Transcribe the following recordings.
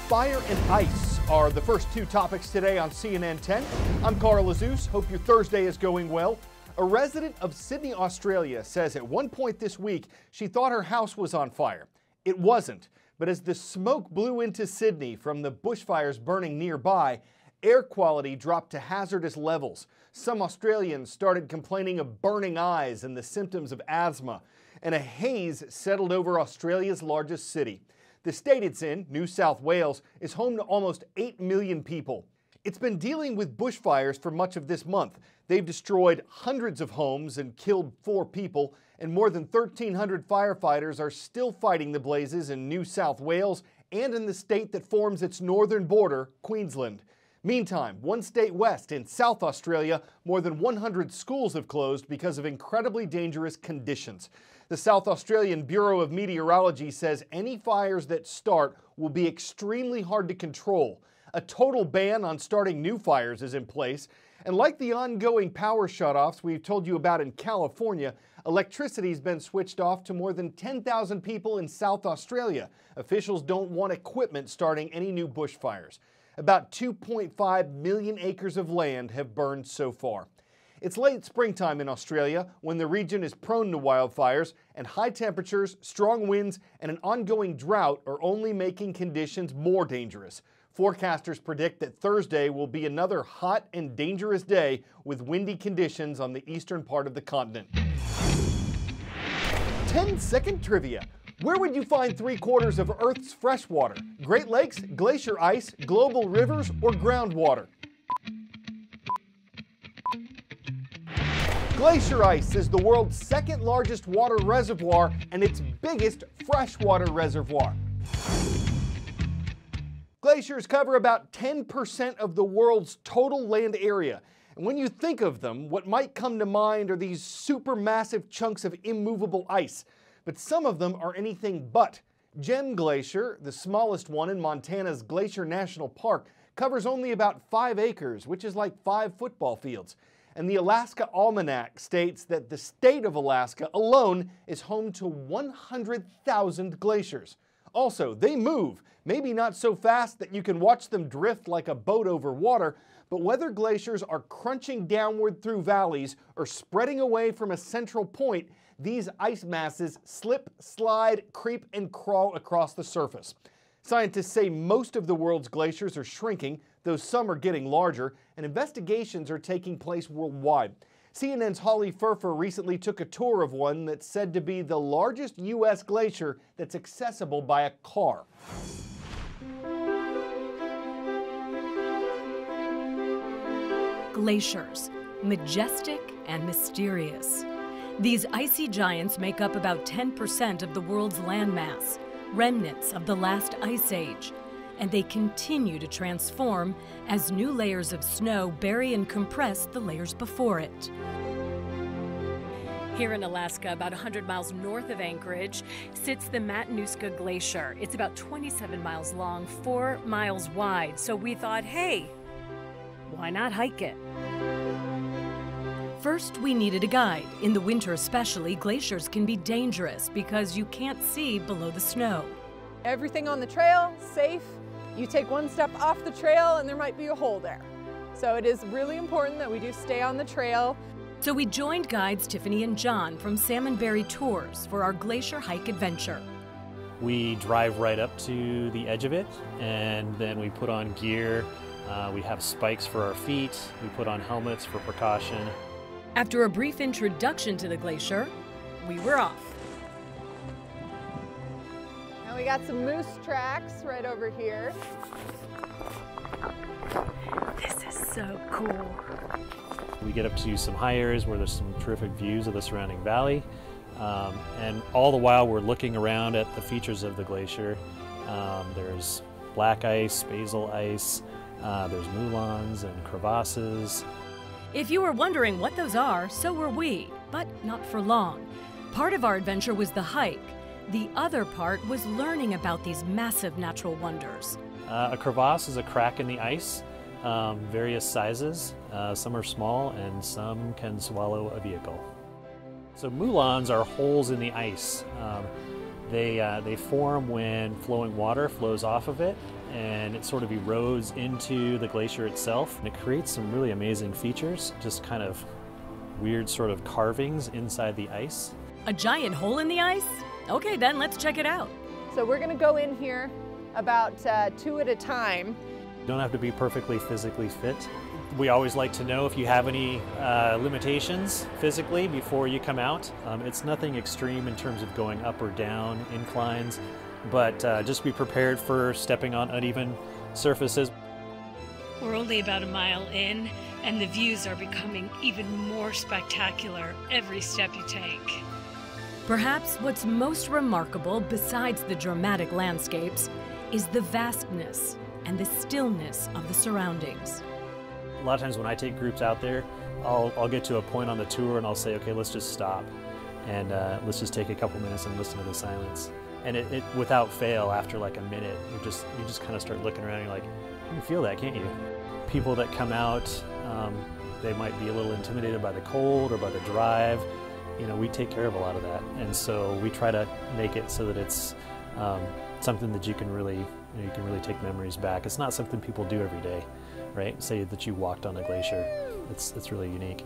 Fire and ice are the first two topics today on CNN 10. I'm Carl Azus. Hope your Thursday is going well. A resident of Sydney, Australia says at one point this week she thought her house was on fire. It wasn't, but as the smoke blew into Sydney from the bushfires burning nearby, air quality dropped to hazardous levels. Some Australians started complaining of burning eyes and the symptoms of asthma, and a haze settled over Australia's largest city. The state it's in, New South Wales, is home to almost 8 million people. It's been dealing with bushfires for much of this month. They've destroyed hundreds of homes and killed 4 people, and more than 1,300 firefighters are still fighting the blazes in New South Wales and in the state that forms its northern border, Queensland. Meantime, one state west in South Australia, more than 100 schools have closed because of incredibly dangerous conditions. The South Australian Bureau of Meteorology says any fires that start will be extremely hard to control. A total ban on starting new fires is in place. And like the ongoing power shutoffs we've told you about in California, electricity's been switched off to more than 10,000 people in South Australia. Officials don't want equipment starting any new bushfires. About 2.5 million acres of land have burned so far. It's late springtime in Australia when the region is prone to wildfires, and high temperatures, strong winds, and an ongoing drought are only making conditions more dangerous. Forecasters predict that Thursday will be another hot and dangerous day with windy conditions on the eastern part of the continent. 10-second trivia. Where would you find 3/4 of Earth's fresh water? Great Lakes, glacier ice, global rivers, or groundwater? Glacier ice is the world's second largest water reservoir and its biggest freshwater reservoir. Glaciers cover about 10% of the world's total land area. And when you think of them, what might come to mind are these supermassive chunks of immovable ice. But some of them are anything but. Gem Glacier, the smallest one in Montana's Glacier National Park, covers only about 5 acres, which is like 5 football fields. And the Alaska Almanac states that the state of Alaska alone is home to 100,000 glaciers. Also, they move, maybe not so fast that you can watch them drift like a boat over water, but whether glaciers are crunching downward through valleys or spreading away from a central point, these ice masses slip, slide, creep, and crawl across the surface. Scientists say most of the world's glaciers are shrinking, though some are getting larger, and investigations are taking place worldwide. CNN's Holly Furfer recently took a tour of one that's said to be the largest U.S. glacier that's accessible by a car. Glaciers, majestic and mysterious. These icy giants make up about 10% of the world's landmass, remnants of the last ice age, and they continue to transform as new layers of snow bury and compress the layers before it. Here in Alaska, about 100 miles north of Anchorage, sits the Matanuska Glacier. It's about 27 miles long, 4 miles wide, so we thought, hey, why not hike it? First, we needed a guide. In the winter especially, glaciers can be dangerous because you can't see below the snow. Everything on the trail, safe. You take one step off the trail and there might be a hole there. So it is really important that we do stay on the trail. So we joined guides Tiffany and John from Salmonberry Tours for our glacier hike adventure. We drive right up to the edge of it, and then we put on gear. We have spikes for our feet. We put on helmets for precaution. After a brief introduction to the glacier, we were off. Now we got some moose tracks right over here. This is so cool. We get up to some high areas where there's some terrific views of the surrounding valley. And all the while we're looking around at the features of the glacier. There's black ice, basal ice, there's moulins and crevasses. If you were wondering what those are, so were we, but not for long. Part of our adventure was the hike. The other part was learning about these massive natural wonders. A crevasse is a crack in the ice, various sizes. Some are small and some can swallow a vehicle. So moulins are holes in the ice. They form when flowing water flows off of it, and it sort of erodes into the glacier itself. And it creates some really amazing features, just kind of weird sort of carvings inside the ice. A giant hole in the ice? Okay, then let's check it out. So we're gonna go in here about 2 at a time. You don't have to be perfectly physically fit. We always like to know if you have any limitations physically before you come out. It's nothing extreme in terms of going up or down inclines, but just be prepared for stepping on uneven surfaces. We're only about a mile in, and the views are becoming even more spectacular every step you take. Perhaps what's most remarkable, besides the dramatic landscapes, is the vastness and the stillness of the surroundings. A lot of times when I take groups out there, I'll get to a point on the tour and I'll say, okay, let's just stop and let's just take a couple minutes and listen to the silence. And it without fail, after like a minute, you just kind of start looking around and you're like, you can feel that, can't you? People that come out, they might be a little intimidated by the cold or by the drive. You know, we take care of a lot of that, and so we try to make it so that it's something that you can really take memories back. It's not something people do every day, right? Say that you walked on a glacier. It's really unique.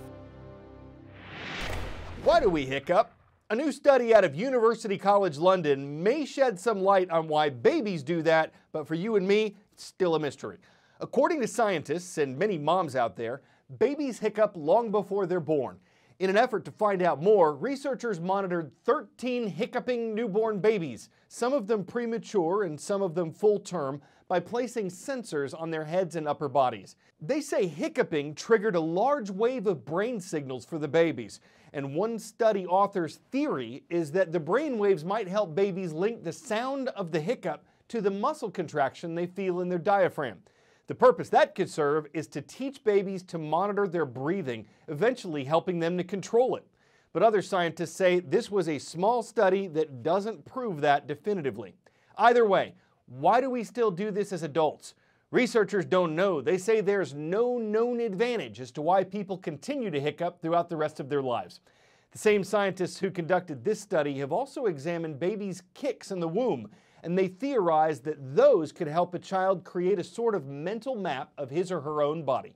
Why do we hiccup? A new study out of University College London may shed some light on why babies do that, but for you and me, it's still a mystery. According to scientists and many moms out there, babies hiccup long before they're born. In an effort to find out more, researchers monitored 13 hiccuping newborn babies, some of them premature and some of them full term, by placing sensors on their heads and upper bodies. They say hiccuping triggered a large wave of brain signals for the babies, and one study author's theory is that the brain waves might help babies link the sound of the hiccup to the muscle contraction they feel in their diaphragm. The purpose that could serve is to teach babies to monitor their breathing, eventually helping them to control it. But other scientists say this was a small study that doesn't prove that definitively. Either way, why do we still do this as adults? Researchers don't know. They say there's no known advantage as to why people continue to hiccup throughout the rest of their lives. The same scientists who conducted this study have also examined babies' kicks in the womb, and they theorized that those could help a child create a sort of mental map of his or her own body.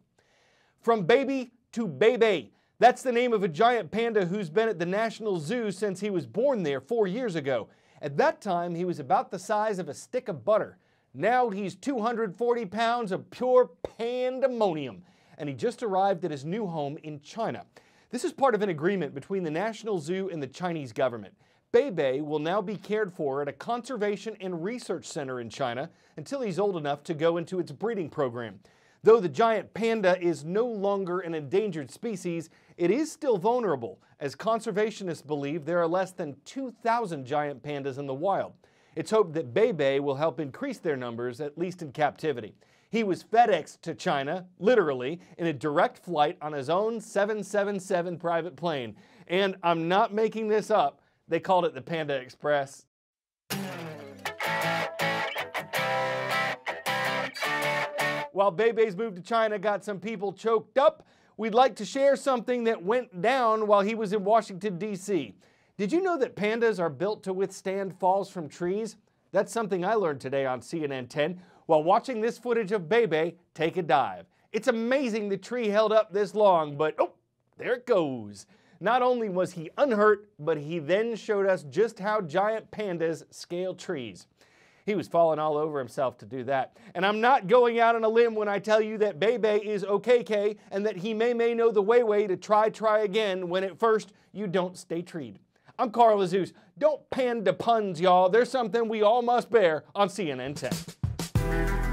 From baby to bebe. That's the name of a giant panda who's been at the National Zoo since he was born there 4 years ago. At that time, he was about the size of a stick of butter. Now he's 240 pounds of pure pandemonium, and he just arrived at his new home in China. This is part of an agreement between the National Zoo and the Chinese government. Bebe will now be cared for at a conservation and research center in China until he's old enough to go into its breeding program. Though the giant panda is no longer an endangered species, it is still vulnerable, as conservationists believe there are less than 2,000 giant pandas in the wild. It's hoped that Bebe will help increase their numbers, at least in captivity. He was FedExed to China, literally, in a direct flight on his own 777 private plane. And I'm not making this up. They called it the Panda Express. While Bebe's move to China got some people choked up, we'd like to share something that went down while he was in Washington, D.C. Did you know that pandas are built to withstand falls from trees? That's something I learned today on CNN 10 while watching this footage of Bebe take a dive. It's amazing the tree held up this long, but oh, there it goes. Not only was he unhurt, but he then showed us just how giant pandas scale trees. He was falling all over himself to do that. And I'm not going out on a limb when I tell you that Bebe is okay and that he may know the way to try again when at first you don't stay treed. I'm Carl Azus. Don't panda puns, y'all. There's something we all must bear on CNN 10.